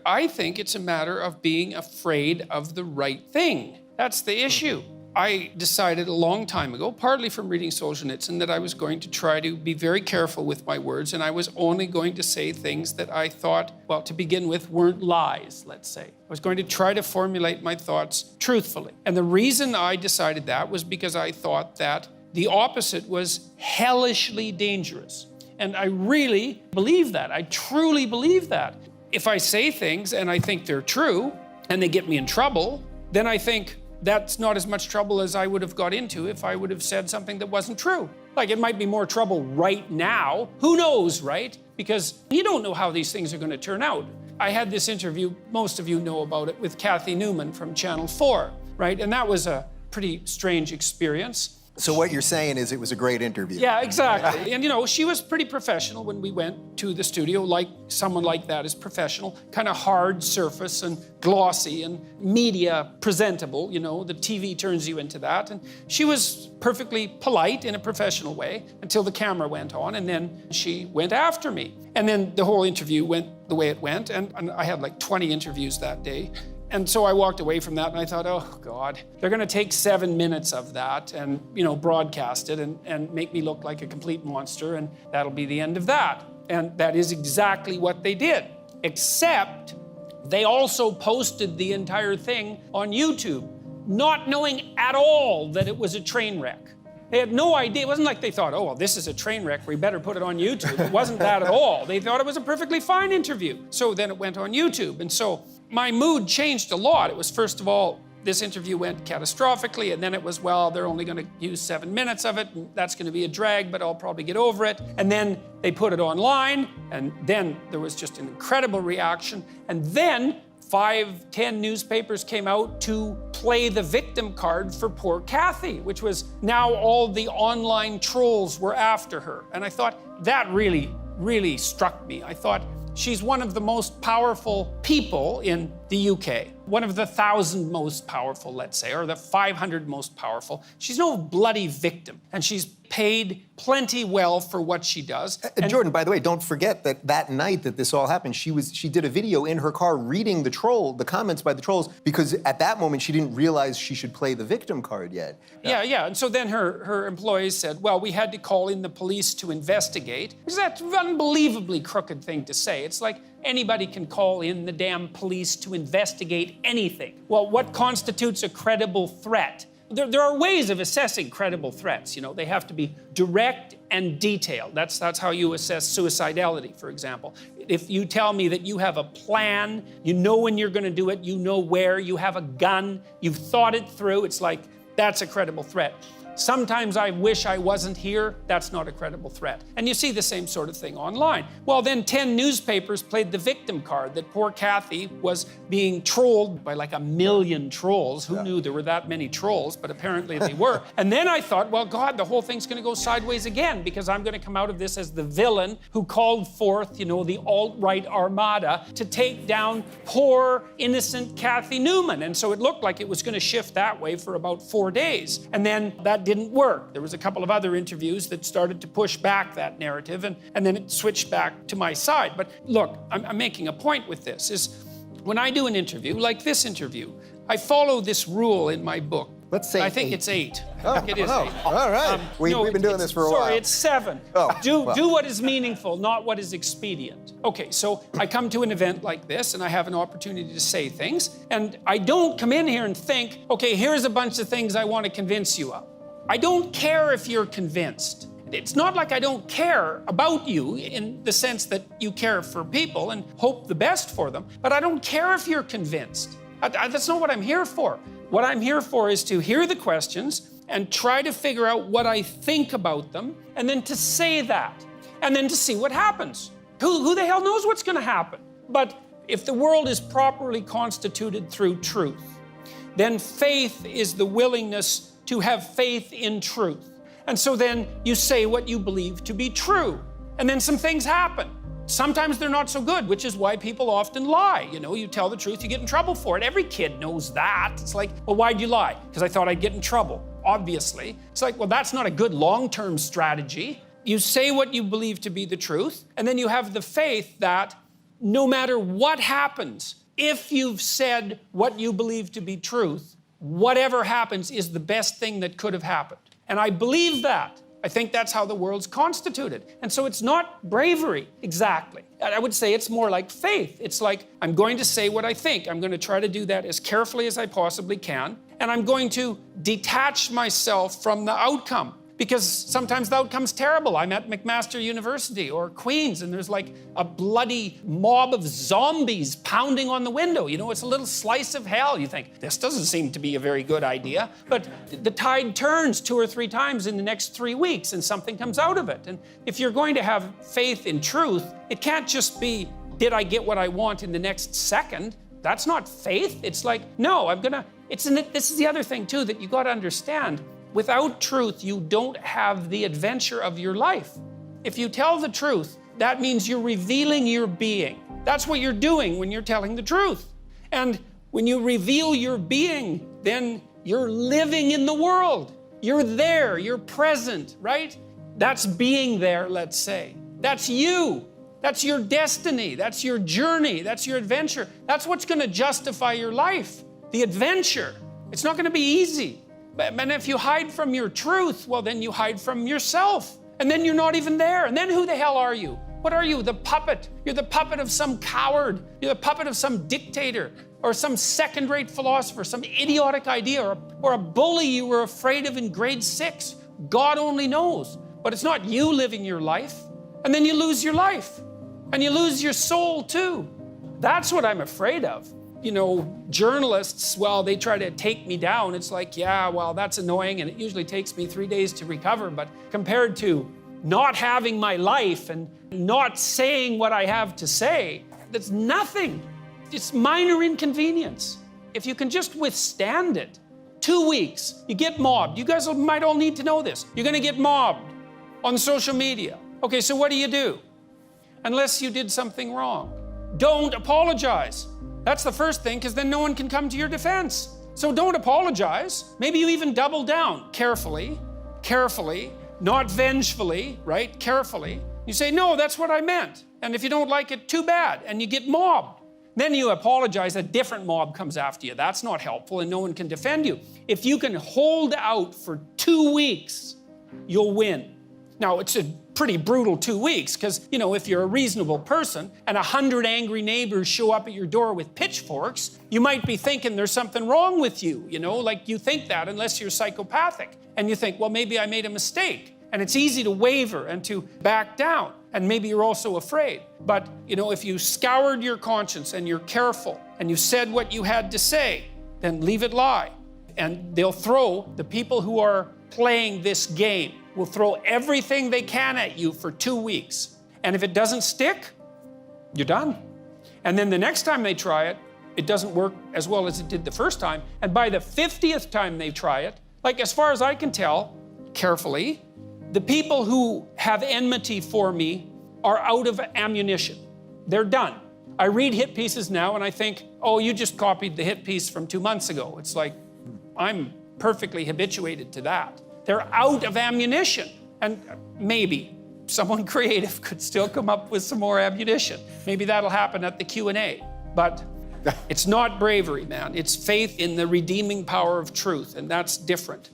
I think it's a matter of being afraid of the right thing. That's the issue. I decided a long time ago, partly from reading Solzhenitsyn, that I was going to try to be very careful with my words, and I was only going to say things that I thought, well, to begin with, weren't lies, let's say. I was going to try to formulate my thoughts truthfully. And the reason I decided that was because I thought that the opposite was hellishly dangerous. And I really believe that. I truly believe that. If I say things and I think they're true and they get me in trouble, then I think that's not as much trouble as I would have got into if I would have said something that wasn't true. Like, it might be more trouble right now. Who knows, right? Because you don't know how these things are going to turn out. I had this interview, most of you know about it, with Kathy Newman from Channel 4, right? And that was a pretty strange experience. So what you're saying is it was a great interview. Yeah, exactly. And, you know, she was pretty professional when we went to the studio, like someone like that is professional, kind of hard surface and glossy and media presentable, you know, the TV turns you into that. And she was perfectly polite in a professional way until the camera went on, and then she went after me. And then the whole interview went the way it went, and I had like 20 interviews that day. And so I walked away from that and I thought, oh God, they're gonna take 7 minutes of that and, you know, broadcast it and make me look like a complete monster, and that'll be the end of that. And that is exactly what they did, except they also posted the entire thing on YouTube, not knowing at all that it was a train wreck. They had no idea. It wasn't like they thought, oh, well, this is a train wreck, we better put it on YouTube. It wasn't that at all. They thought it was a perfectly fine interview. So then it went on YouTube. And so my mood changed a lot. It was, first of all, this interview went catastrophically, and then it was, well, they're only going to use 7 minutes of it, and that's going to be a drag, but I'll probably get over it. And then they put it online, and then there was just an incredible reaction. And then 5, 10 newspapers came out to play the victim card for poor Kathy, which was now all the online trolls were after her. And I thought, that really, really struck me. I thought, she's one of the most powerful people in the UK. One of the 1,000 most powerful, let's say, or the 500 most powerful. She's no bloody victim, and she's paid plenty well for what she does. And Jordan, by the way, don't forget that that night that this all happened, she did a video in her car reading the comments by the trolls, because at that moment she didn't realize she should play the victim card yet. Yeah. And so then her employees said, well, we had to call in the police to investigate. Because that's an unbelievably crooked thing to say. It's like anybody can call in the damn police to investigate anything. Well, what constitutes a credible threat? There are ways of assessing credible threats. You know, they have to be direct and detailed. That's how you assess suicidality, for example. If you tell me that you have a plan, you know when you're going to do it, you know where, you have a gun, you've thought it through, it's like, that's a credible threat. Sometimes I wish I wasn't here, that's not a credible threat. And you see the same sort of thing online. Well, then 10 newspapers played the victim card that poor Kathy was being trolled by like 1 million trolls. Who knew there were that many trolls, but apparently they were. And then I thought, well, God, the whole thing's gonna go sideways again, because I'm gonna come out of this as the villain who called forth, you know, the alt-right armada to take down poor, innocent Kathy Newman. And so it looked like it was gonna shift that way for about 4 days. And then that didn't work. There was a couple of other interviews that started to push back that narrative, and then it switched back to my side. But look, I'm making a point with this, is when I do an interview, like this interview, I follow this rule in my book. Let's say I think 8. it's 8. Oh, I think it is 8. All right. We've been doing this for a while. Sorry, it's 7. Oh, do what is meaningful, not what is expedient. Okay, so I come to an event like this, and I have an opportunity to say things, and I don't come in here and think, okay, here's a bunch of things I want to convince you of. I don't care if you're convinced. It's not like I don't care about you in the sense that you care for people and hope the best for them, but I don't care if you're convinced. That's not what I'm here for. What I'm here for is to hear the questions and try to figure out what I think about them, and then to say that, and then to see what happens. Who the hell knows what's gonna happen? But if the world is properly constituted through truth, then faith is the willingness to have faith in truth. And so then you say what you believe to be true. And then some things happen. Sometimes they're not so good, which is why people often lie. You know, you tell the truth, you get in trouble for it. Every kid knows that. It's like, well, why'd you lie? Because I thought I'd get in trouble, obviously. It's like, well, that's not a good long-term strategy. You say what you believe to be the truth, and then you have the faith that no matter what happens, if you've said what you believe to be truth, whatever happens is the best thing that could have happened. And I believe that. I think that's how the world's constituted. And so it's not bravery, exactly. I would say it's more like faith. It's like, I'm going to say what I think. I'm going to try to do that as carefully as I possibly can. And I'm going to detach myself from the outcome. Because sometimes the outcome's terrible. I'm at McMaster University or Queen's, and there's like a bloody mob of zombies pounding on the window. You know, it's a little slice of hell. You think, this doesn't seem to be a very good idea. But the tide turns 2 or 3 times in the next 3 weeks, and something comes out of it. And if you're going to have faith in truth, it can't just be, did I get what I want in the next second? That's not faith. It's like, no, this is the other thing too that you got to understand. Without truth, you don't have the adventure of your life. If you tell the truth, that means you're revealing your being. That's what you're doing when you're telling the truth. And when you reveal your being, then you're living in the world. You're there, you're present, right? That's being there, let's say. That's you. That's your destiny. That's your journey. That's your adventure. That's what's going to justify your life. The adventure. It's not going to be easy. And if you hide from your truth, well, then you hide from yourself. And then you're not even there. And then who the hell are you? What are you? The puppet. You're the puppet of some coward. You're the puppet of some dictator or some second-rate philosopher, some idiotic idea or a bully you were afraid of in grade 6. God only knows. But it's not you living your life. And then you lose your life. And you lose your soul too. That's what I'm afraid of. You know, journalists, well, they try to take me down. It's like, yeah, well, that's annoying, and it usually takes me 3 days to recover. But compared to not having my life and not saying what I have to say, that's nothing. It's minor inconvenience. If you can just withstand it, 2 weeks, you get mobbed. You guys might all need to know this. You're going to get mobbed on social media. Okay, so what do? Unless you did something wrong. Don't apologize. That's the first thing, because then no one can come to your defense. So don't apologize. Maybe you even double down carefully, not vengefully, right? Carefully. You say, no, that's what I meant. And if you don't like it, too bad. And you get mobbed. Then you apologize, a different mob comes after you. That's not helpful, and no one can defend you. If you can hold out for 2 weeks, you'll win. Now, it's a pretty brutal 2 weeks, because, you know, if you're a reasonable person and 100 angry neighbors show up at your door with pitchforks, you might be thinking there's something wrong with you, you know, like you think that unless you're psychopathic. And you think, well, maybe I made a mistake. And it's easy to waver and to back down. And maybe you're also afraid. But, you know, if you scoured your conscience and you're careful and you said what you had to say, then leave it lie. And they'll throw, the people who are playing this game will throw everything they can at you for 2 weeks. And if it doesn't stick, you're done. And then the next time they try it, it doesn't work as well as it did the first time. And by the 50th time they try it, like as far as I can tell, carefully, the people who have enmity for me are out of ammunition. They're done. I read hit pieces now and I think, oh, you just copied the hit piece from 2 months ago. It's like, I'm perfectly habituated to that. They're out of ammunition. And maybe someone creative could still come up with some more ammunition. Maybe that'll happen at the Q&A. But it's not bravery, man. It's faith in the redeeming power of truth, and that's different.